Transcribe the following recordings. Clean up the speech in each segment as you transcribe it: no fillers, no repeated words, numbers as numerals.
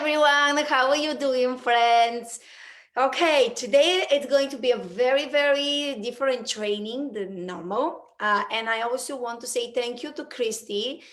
everyone. How are you doing, friends? Okay, today it's going to be a very, very different training than normal. And I also want to say thank you to Christy.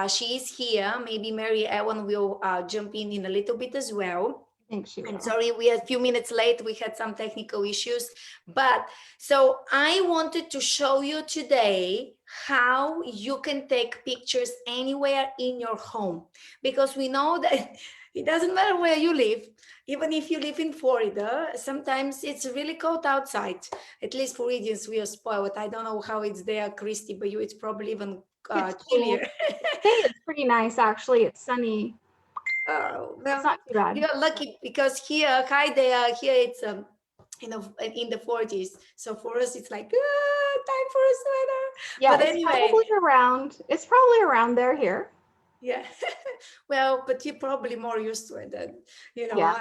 She is here. Maybe Mary Ellen will jump in a little bit as well. Think she will. I'm sorry, we are a few minutes late. We had some technical issues. But so I wanted to show you today how you can take pictures anywhere in your home, because we know that it doesn't matter where you live. Even if you live in Florida, sometimes it's really cold outside. At least Floridians, we are spoiled. I don't know how it's there, Christy, but you, it's probably even It's cool. chillier. Today it's pretty nice, actually. It's sunny. Oh, It's well, not too bad. you're lucky because here, hi there, here it's in the 40s. So for us, it's like time for a sweater. Yeah, But it's anyway, probably around there here. yeah. Well, but you're probably more used to it than Yeah.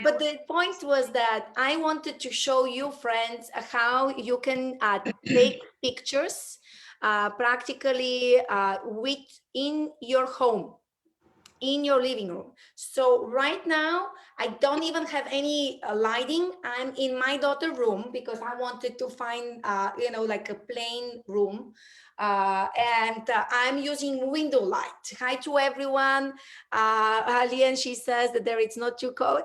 But the point was that I wanted to show you, friends, how you can take pictures practically within your home, in your living room. So right now, I don't even have any lighting. I'm in my daughter's room because I wanted to find, like a plain room. And I'm using window light. Hi to everyone. Alien, she says that there it's not too cold.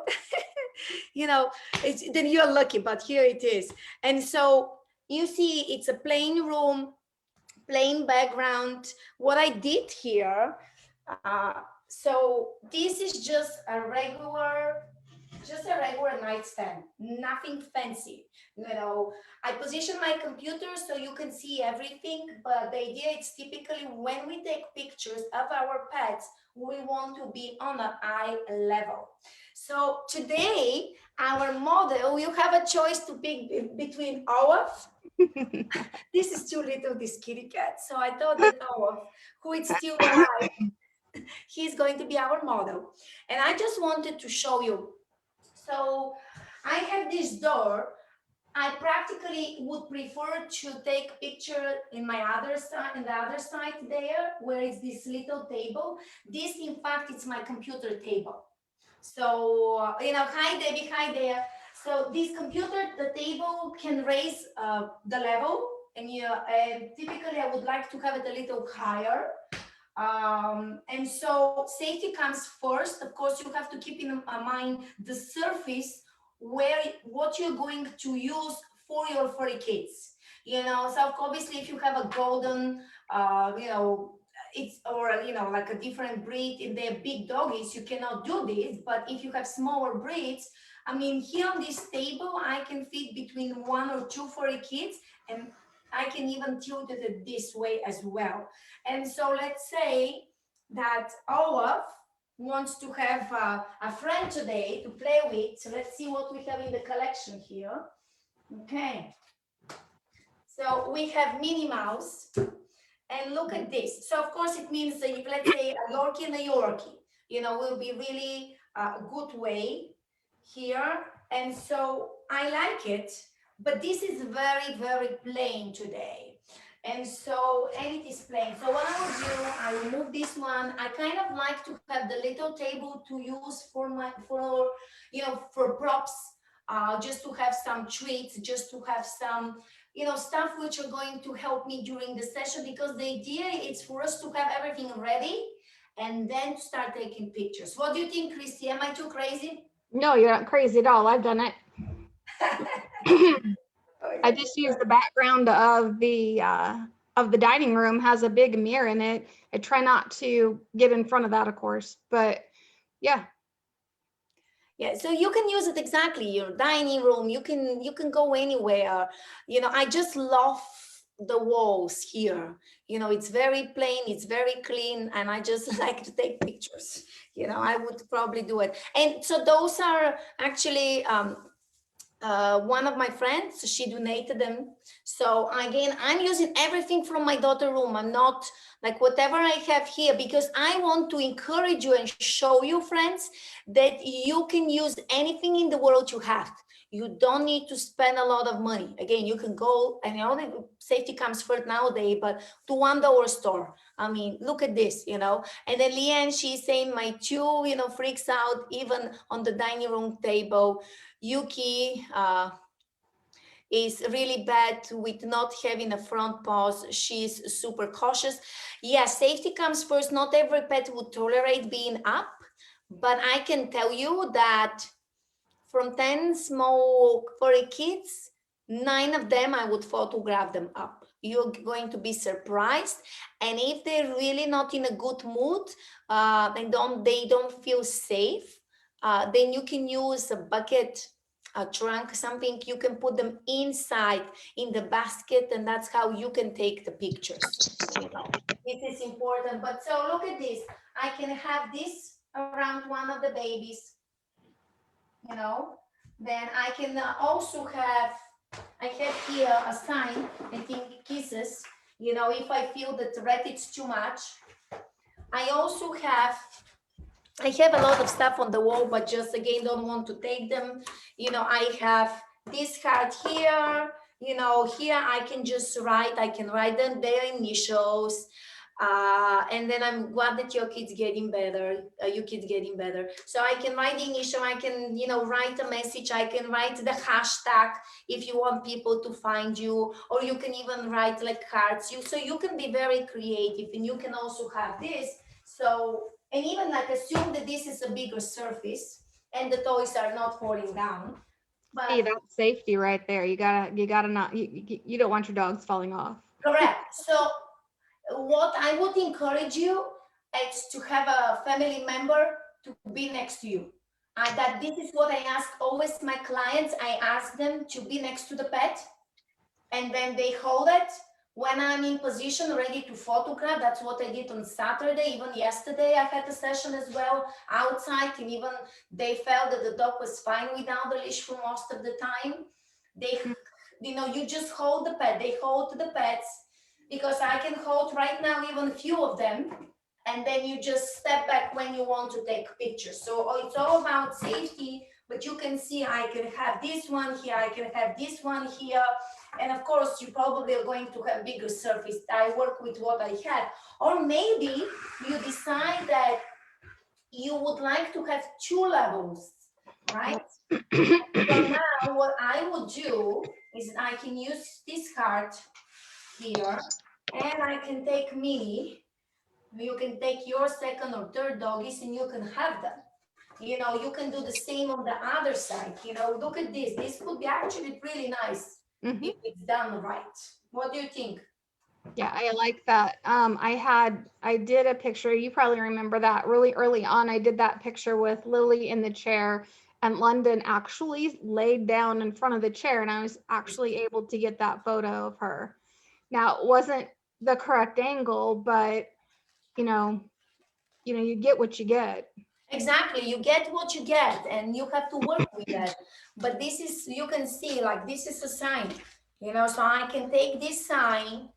Then you're lucky, but here it is. And so you see, it's a plain room, plain background. What I did here, so this is just a regular nightstand, nothing fancy. I position my computer so you can see everything, but the idea is typically when we take pictures of our pets, we want to be on an eye level. So today, our model, you have a choice to pick between Olaf. This is too little, this kitty cat. So I thought that Olaf, who is still alive, he's going to be our model. And I just wanted to show you. So I have this door. I practically would prefer to take picture in my other side, in the other side there, where is this little table. This, in fact, it's my computer table. So, hi Debbie, hi there. So this computer, the table can raise the level, and typically I would like to have it a little higher. And so safety comes first. Of course, you have to keep in mind the surface what you're going to use for your furry kids. So obviously if you have a golden, it's like a different breed, and they're big doggies, you cannot do this. But if you have smaller breeds, here on this table, I can fit between 1 or 2 furry kids, and I can even tilt it this way as well. And so let's say that Olaf wants to have a friend today to play with. So let's see what we have in the collection here. Okay. So we have Minnie Mouse. And look at this. So of course it means that if, let's say, a Yorkie and a Yorkie, will be really a good way here. And so I like it, but this is very, very plain today. And it is plain. So what I will do, I remove this one. I kind of like to have the little table to use for props, just to have some treats, just to have some stuff which are going to help me during the session, because the idea is for us to have everything ready and then start taking pictures. What do you think, Christy? Am I too crazy? No, you're not crazy at all. I've done it. I just use the background of the dining room, has a big mirror in it. I try not to get in front of that, of course, but yeah. Yeah, so you can use it exactly, your dining room. You can go anywhere. I just love the walls here. It's very plain, it's very clean, and I just like to take pictures. I would probably do it. And so those are actually one of my friends, she donated them. So again, I'm using everything from my daughter's room. I'm not like whatever I have here, because I want to encourage you and show you, friends, that you can use anything in the world you have. You don't need to spend a lot of money. Again, you can go, and safety comes first nowadays, but to $1 store. I mean, look at this, And then Leanne, she's saying my two, freaks out even on the dining room table. Yuki, is really bad with not having a front paws. She's super cautious. Yeah, safety comes first. Not every pet would tolerate being up, but I can tell you that from 10 small furry kids, 9 of them, I would photograph them up. You're going to be surprised. And if they're really not in a good mood, they don't feel safe, then you can use a bucket, a trunk, something. You can put them inside in the basket, and that's how you can take the pictures. This is important. But so look at this. I can have this around one of the babies. Then I can also I have here a sign, I think kisses, if I feel that the rat is too much. I also have a lot of stuff on the wall, but just again, don't want to take them. I have this card here, here I can just write them their initials. And then I'm glad that your kids getting better, so I can write the initial, I can write a message, I can write the hashtag if you want people to find you, or you can even write like cards. So you can be very creative, and you can also have this, and even like assume that this is a bigger surface and the toys are not falling down. But See, that's safety right there. You gotta not, you don't want your dogs falling off. correct. So what I would encourage you is to have a family member to be next to you. That this is what I ask always my clients. I ask them to be next to the pet, and then they hold it. When I'm in position ready to photograph, that's what I did on Saturday. Even yesterday, I had a session as well outside, and even they felt that the dog was fine without the leash for most of the time. They, you just hold the pet. They hold the pets, because I can hold right now even a few of them, and then you just step back when you want to take pictures. So it's all about safety, but you can see I can have this one here, I can have this one here, and of course you probably are going to have bigger surface. I work with what I had, or maybe you decide that you would like to have 2 levels, right? So now what I would do is I can use this card here, and I can take mini. You can take your second or third doggies, and you can have them. You can do the same on the other side. Look at this. This could be actually really nice if it's done right. What do you think? Yeah, I like that. I did a picture, you probably remember that really early on. I did that picture with Lily in the chair, and London actually laid down in front of the chair, and I was actually able to get that photo of her. Now, it wasn't the correct angle, but you get what you get. Exactly. You get what you get, and you have to work with that. But this is, you can see, like, this is a sign, so I can take this sign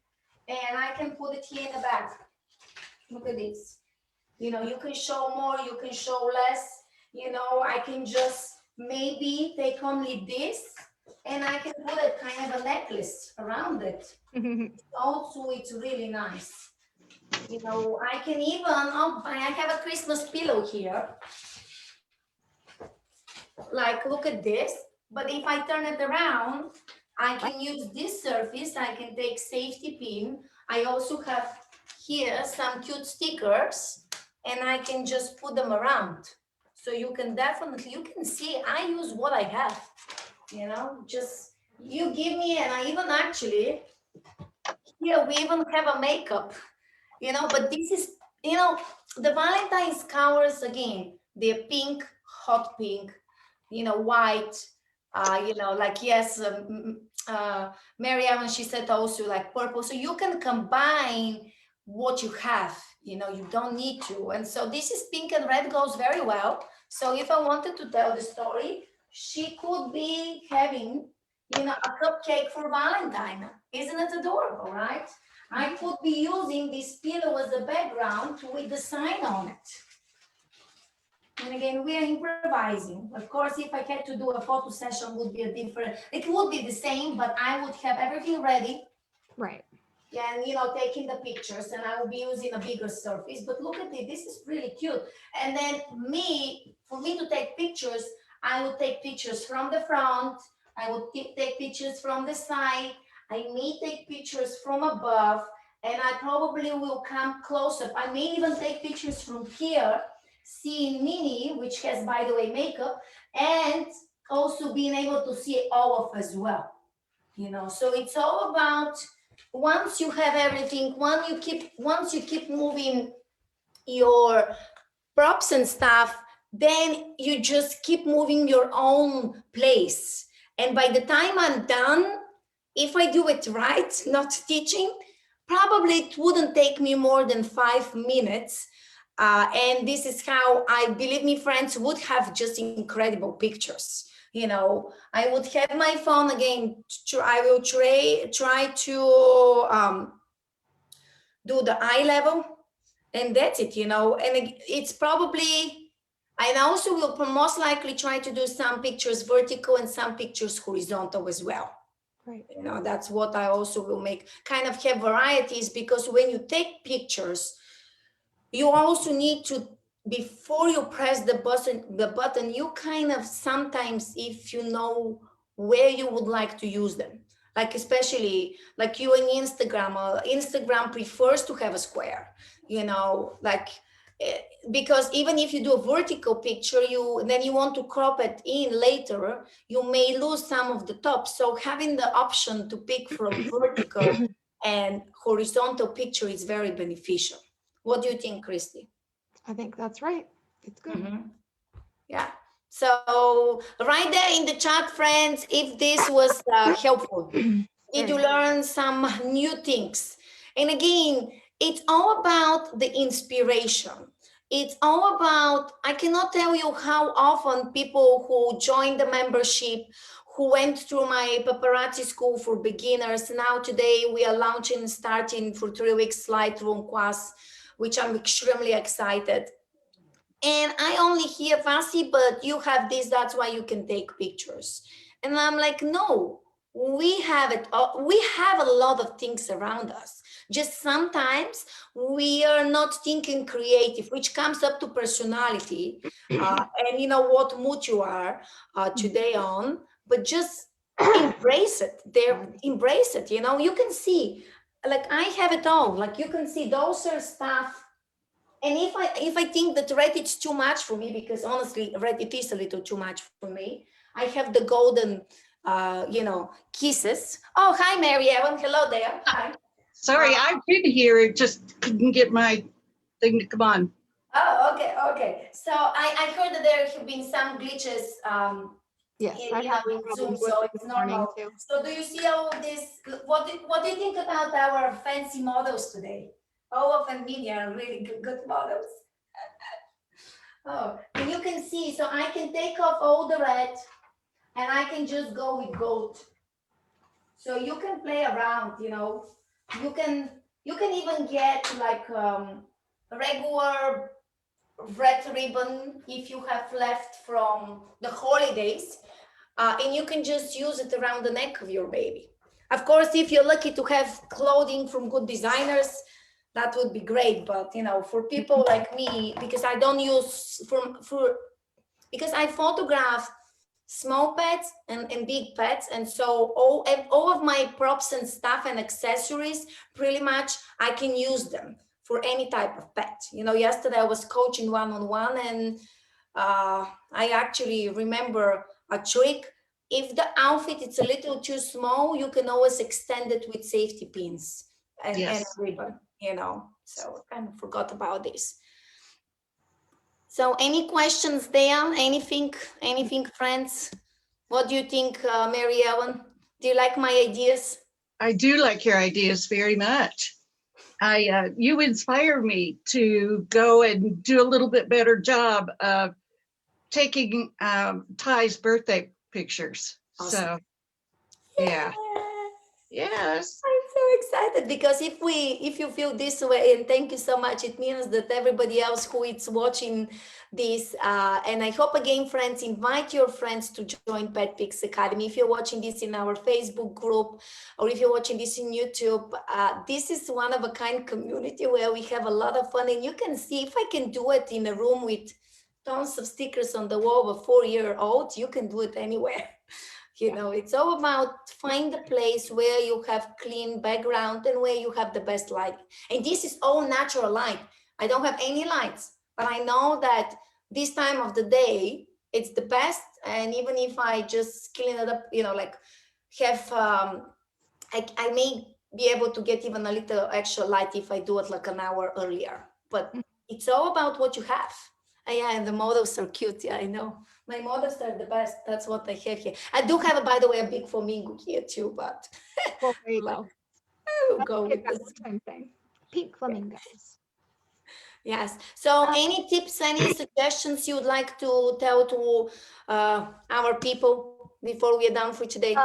and I can put it here in the back. Look at this. You can show more, you can show less. I can just maybe take only this, and I can put a kind of a necklace around it. Also, it's really nice. I can even, I have a Christmas pillow here. Like, look at this. But if I turn it around, I can use this surface. I can take safety pin. I also have here some cute stickers, and I can just put them around. So you can see I use what I have, just you give me, and I even actually, here we even have a makeup, but this is, the Valentine's colors, again, they're pink, hot pink, white, like, yes, Mary Ellen, she said also like purple. So you can combine what you have, you don't need to. And so this is pink and red goes very well. So if I wanted to tell the story, she could be having, a cupcake for Valentine. Isn't it adorable, right? I could be using this pillow as a background with the sign on it. And again, we are improvising. Of course, if I had to do a photo session, would be a different, it would be the same, but I would have everything ready. Right. Yeah, and taking the pictures, and I will be using a bigger surface. But look at it, this is really cute. And then for me to take pictures, I would take pictures from the front, I would take pictures from the side, I may take pictures from above, and I probably will come close up. I may even take pictures from here, seeing Minnie, which has, by the way, makeup, and also being able to see Olaf as well. So it's all about, once you have everything, once you keep moving your props and stuff, then you just keep moving your own place. And by the time I'm done, if I do it right, not teaching, probably it wouldn't take me more than 5 minutes. And this is how believe me, friends, would have just incredible pictures. I would have my phone again. I will try to do the eye level, and that's it. And it's probably, I also will most likely try to do some pictures vertical and some pictures horizontal as well. Right. That's what I also will make, kind of have varieties, because when you take pictures, you also need to, before you press the button, you kind of sometimes, if you know where you would like to use them, like especially like you in Instagram prefers to have a square, because even if you do a vertical picture, then you want to crop it in later, you may lose some of the top. So having the option to pick from vertical and horizontal picture is very beneficial. What do you think, Christy? I think that's right. It's good. Mm-hmm. Yeah. So right there in the chat, friends, if this was helpful, did you learn some new things? And again, it's all about the inspiration. It's all about, I cannot tell you how often people who joined the membership, who went through my paparazzi school for beginners, now today we are starting for 3 weeks Lightroom class, which I'm extremely excited. And I only hear, Vasi, but you have this, that's why you can take pictures. And I'm like, no, we have it. We have a lot of things around us. Just sometimes we are not thinking creative, which comes up to personality and what mood you are today on, but just embrace it. Embrace it. You can see, like I have it all. Like you can see those are stuff. And if I think that red is too much for me, because honestly, red it is a little too much for me. I have the golden, kisses. Oh, hi, Mary Ellen. Hello there. Hi. Sorry, I've been here. It just couldn't get my thing to come on. Oh, okay. So I heard that there have been some glitches. Yes, I've had in Zoom, problems with so it it's this morning normal. too. So do you see all of this? What do you think about our fancy models today? Olaf and Minnie are really good models. Oh, and you can see, so I can take off all the red and I can just go with gold. So you can play around, you can even get like regular red ribbon if you have left from the holidays, and you can just use it around the neck of your baby. Of course, if you're lucky to have clothing from good designers, that would be great. But for people like me, because I don't use because I photograph small pets and big pets, and so all of my props and stuff and accessories, pretty much I can use them for any type of pet. Yesterday I was coaching one-on-one, and I actually remember a trick. If the outfit is a little too small, you can always extend it with safety pins and a ribbon, so I kind of forgot about this. So any questions there? Anything, friends? What do you think, Mary Ellen? Do you like my ideas? I do like your ideas very much. You inspire me to go and do a little bit better job of taking Ty's birthday pictures. Awesome. So, yeah. Yes. I'm so excited because if you feel this way, and thank you so much, it means that everybody else who is watching this, and I hope again, friends, invite your friends to join PetPIX Academy. If you're watching this in our Facebook group, or if you're watching this in YouTube, this is one of a kind community where we have a lot of fun, and you can see if I can do it in a room with tons of stickers on the wall of a 4-year-old, you can do it anywhere. You know, it's all about find a place where you have clean background and where you have the best light. And this is all natural light. I don't have any lights, but I know that this time of the day, it's the best. And even if I just clean it up, you know, like have, I may be able to get even a little extra light if I do it like an hour earlier. But it's all about what you have. Yeah, and the models are cute. Yeah, I know. My models are the best. That's what I have here. I do have, by the way, a big flamingo here too, but Well, there you like, go. I will Let's go get with that this. same thing. Pink flamingos. Yes. So Um, any tips, any suggestions you would like to tell to our people before we are done for today?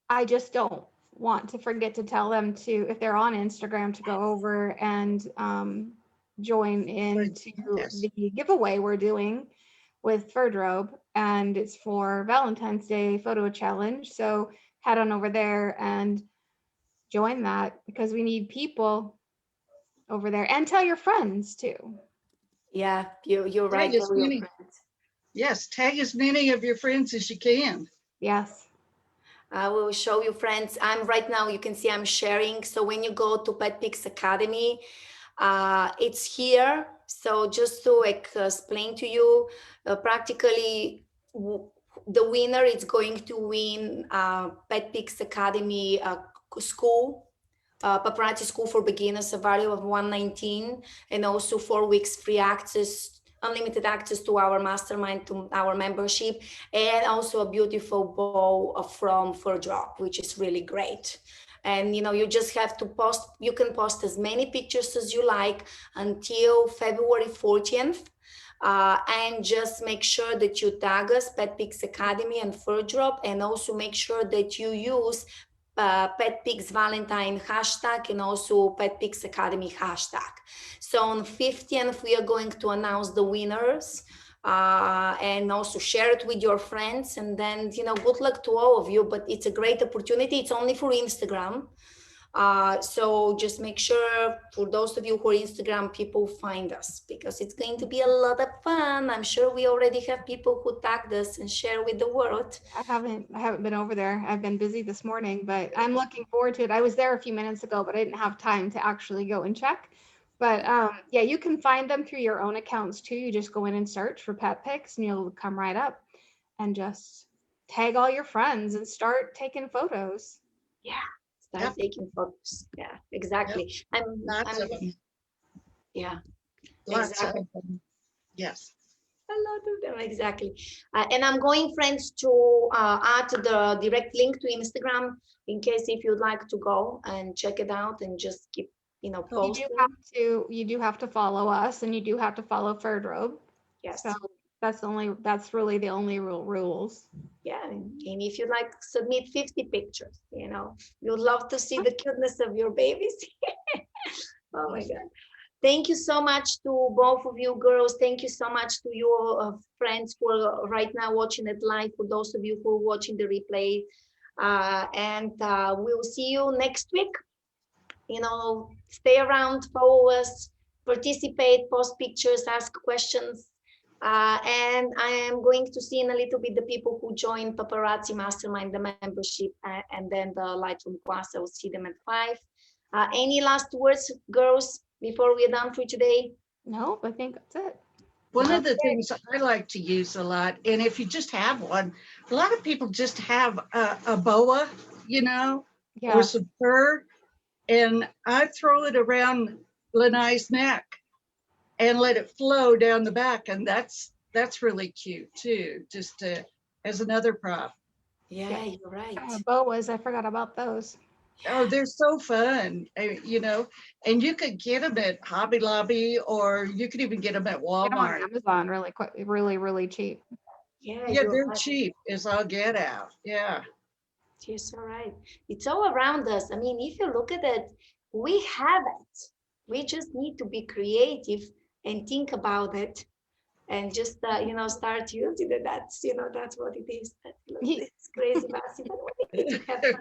I just don't want to forget to tell them to, if they're on Instagram, to go over and join into Yes. the giveaway we're doing with Furdrobe, and it's for Valentine's Day photo challenge. So head on over there and join that because we need people over there, and tell your friends too. Yeah, you're right. Tag as Tell your many, friends. yes, tag as many of your friends as you can. Yes. I will show you, friends. I'm right now, you can see I'm sharing. So when you go to PetPIX Academy, it's here. So just to explain to you, practically the winner is going to win PetPIX Academy school, paparazzi school for beginners, a value of 119, and also 4 weeks free access, unlimited access to our mastermind, to our membership, and also a beautiful bow from Furdrop, which is really great. And you know, you just have to post, you can post as many pictures as you like until February 14th. And just make sure that you tag us, PetPIX Academy and Furdrop, and also make sure that you use PetPIX Valentine hashtag and also PetPIX Academy hashtag. So on 15th, we are going to announce the winners and also share it with your friends. And then, you know, good luck to all of you, but it's a great opportunity. It's only for Instagram. So just make sure for those of you who are Instagram people find us because it's going to be a lot of fun. I'm sure we already have people who tagged us and share with the world. I haven't been over there. I've been busy this morning, but I'm looking forward to it. I was there a few minutes ago, but I didn't have time to actually go and check. But yeah, you can find them through your own accounts too. You just go in and search for PetPIX and you'll come right up and just tag all your friends and start taking photos. Yeah, start Yep. taking photos. Yeah, exactly. Lots of them. Yeah, Lots exactly. of them. Yes. A lot of them, exactly. And I'm going, friends, to add the direct link to Instagram in case if you'd like to go and check it out and just keep, you know, Oh, You posting. do have to follow us and you do have to follow Furdrobe. Yes. So that's really the only real rules. Yeah, and if you like, submit 50 pictures, you know, you'd love to see the cuteness of your babies. Oh my God. Thank you so much to both of you girls. Thank you so much to your friends who are right now watching it live, for those of you who are watching the replay. And we'll see you next week. You know, stay around, follow us, participate, post pictures, ask questions. And I am going to see in a little bit the people who join Paparazzi Mastermind, the membership, and then the Lightroom class. I will see them at 5. Any last words, girls, before we're done for today? Nope, I think that's it. One of the things I like to use a lot, and if you just have one, a lot of people just have a boa, you know, or Yeah. some fur, and I throw it around Lanai's neck and let it flow down the back, and that's really cute too, just to, as another prop. Yeah, you're right. Boas, I forgot about those. Oh, they're so fun, you know, and you could get them at Hobby Lobby, or you could even get them at Get them on Walmart. Amazon really quick, really, really cheap. Yeah, Yeah, you're they're right. cheap as all get out. Yeah. You're so right. It's all around us. I mean, if you look at it, we have it. We just need to be creative and think about it and just, start using it. That's what it is. It's crazy, Vasi, but we need to have fun.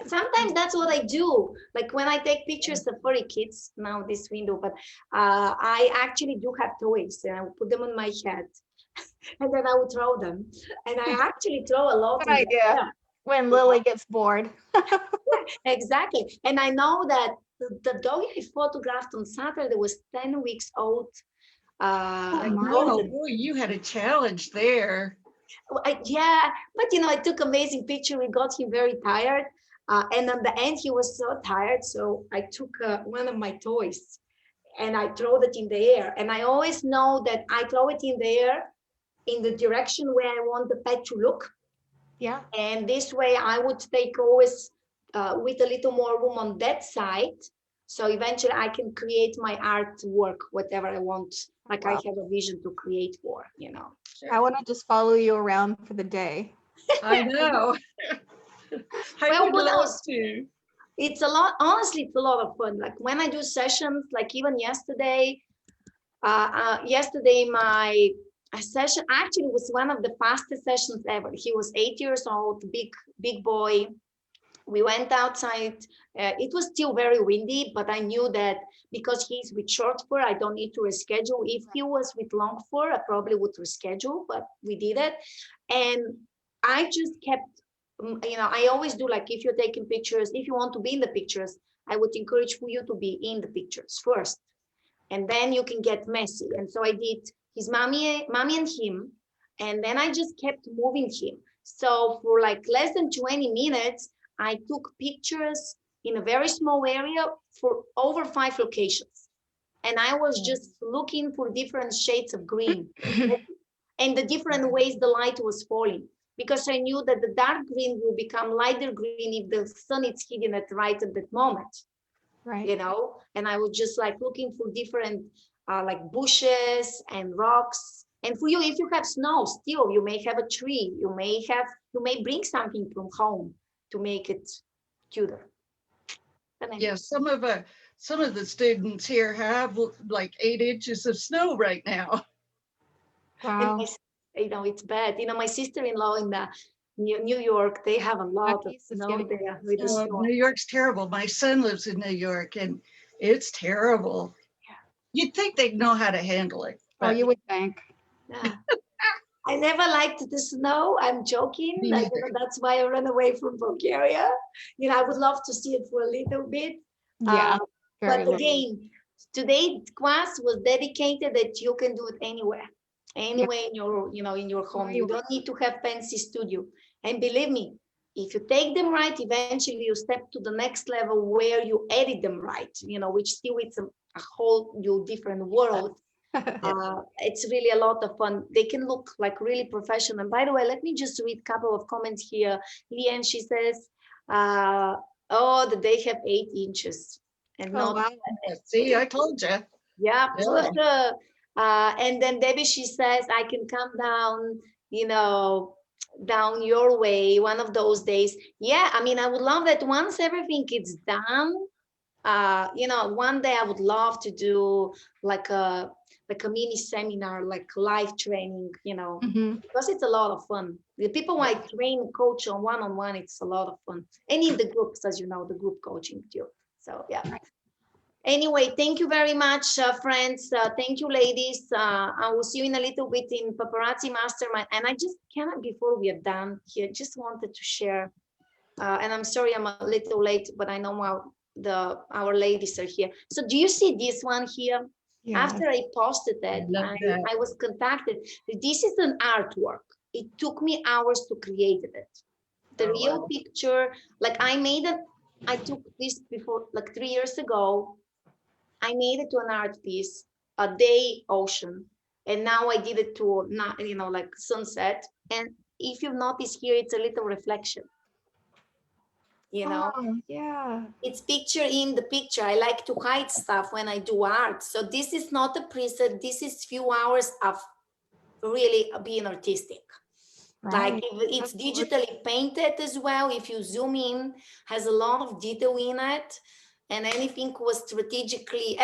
Sometimes that's what I do. Like when I take pictures of furry kids, now this window, but I actually do have toys and I will put them on my head and then I would throw them. And I actually throw a lot Good in the idea. air. When Lily gets bored. Exactly. And I know that the dog I photographed on Saturday was 10 weeks old. Oh, boy, you had a challenge there. Yeah, but I took amazing picture. We got him very tired. And at the end, he was so tired. So I took one of my toys and I throw it in the air. And I always know that I throw it in the air in the direction where I want the pet to look. Yeah. And this way I would take always with a little more room on that side. So eventually I can create my artwork, whatever I want. Like I have a vision to create for. I want to just follow you around for the day. I know. I Well, would who love knows? to. It's a lot, honestly, it's a lot of fun. Like when I do sessions, like even yesterday, my session actually was one of the fastest sessions ever. He was 8 years old, big boy. We went outside. It was still very windy, but I knew that because he's with short fur, I don't need to reschedule. If he was with long fur, I probably would reschedule, but we did it. And I just kept, I always do, like if you're taking pictures, if you want to be in the pictures, I would encourage for you to be in the pictures first. And then you can get messy. And so I did his mommy and him. And then I just kept moving him. So for like less than 20 minutes, I took pictures in a very small area for over 5 locations. And I was just looking for different shades of green and the different ways the light was falling. Because I knew that the dark green will become lighter green if the sun is hitting it right at that moment. Right. And I was just like looking for different like bushes and rocks. And for you, if you have snow, still you may have a tree, you may bring something from home to make it cuter. Yeah, some of the students here have like 8 inches of snow right now. Wow. And it's bad. My sister-in-law in the New York, they have a lot of snow there with the snow. New York's terrible. My son lives in New York and it's terrible. Yeah. You'd think they'd know how to handle it. Oh, you would think. Yeah. I never liked the snow. I'm joking. Me neither. That's why I ran away from Bulgaria. I would love to see it for a little bit. Yeah. But Very again, today class was dedicated that you can do it anywhere in your home. You don't need to have fancy studio. And believe me, if you take them right, eventually you step to the next level where you edit them right, which still it's a whole new different world. It's really a lot of fun. They can look like really professional. And by the way, let me just read a couple of comments here. Leanne, she says, that they have 8 inches. And Oh, wow. See, I told you. Yeah. Yeah. And then Debbie, she says, I can come down, down your way one of those days. Yeah, I mean, I would love that once everything is done. One day I would love to do like a mini seminar, like live training, because it's a lot of fun. The people I train, coach on one-on-one, it's a lot of fun. And in the groups, as you know, the group coaching too. So yeah. Anyway, thank you very much, friends. Thank you, ladies. I will see you in a little bit in Paparazzi Mastermind. And I just cannot, before we are done here, just wanted to share. And I'm sorry I'm a little late, but I know our ladies are here. So do you see this one here? Yeah. After I posted that, I was contacted. This is an artwork. It took me hours to create it. The real picture, like I took this before, like 3 years ago. I made it to an art piece, a day ocean. And now I did it to, like sunset. And if you notice here, it's a little reflection. Oh, yeah. It's picture in the picture. I like to hide stuff when I do art. So this is not a preset. This is few hours of really being artistic. Like Right. it's That's gorgeous. digitally painted as well. If you zoom in, has a lot of detail in it, and everything was strategically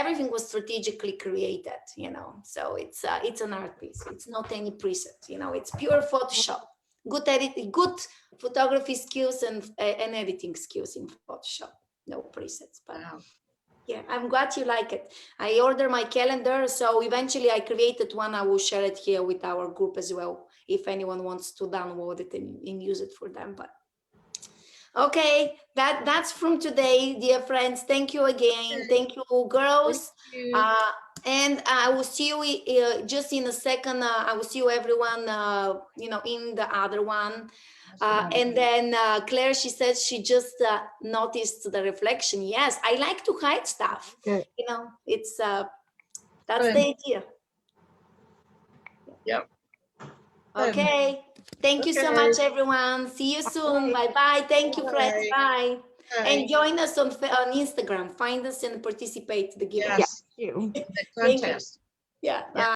created, you know. So it's an art piece. It's not any preset, you know. It's pure Photoshop. Good editing, good photography skills and editing skills in Photoshop. No presets, but Wow. yeah, I'm glad you like it. I ordered my calendar, so eventually I created one. I will share it here with our group as well, if anyone wants to download it and use it for them. But okay, that's from today, dear friends. Thank you again. Thank you, girls. Thank you. And I will see you just in a second. I will see you everyone, you know, in the other one. And then Claire, she said she just noticed the reflection. Yes, I like to hide stuff. Good. You know, it's that's Fun. the idea. Yep. Okay. Thank you so Okay. much, everyone. See you soon. Bye bye. Thank you, friends. Bye. Bye. Bye. And join us on Instagram. Find us and participate in the giveaway. Yes. You. The Thank you. contest. Yeah. Yeah.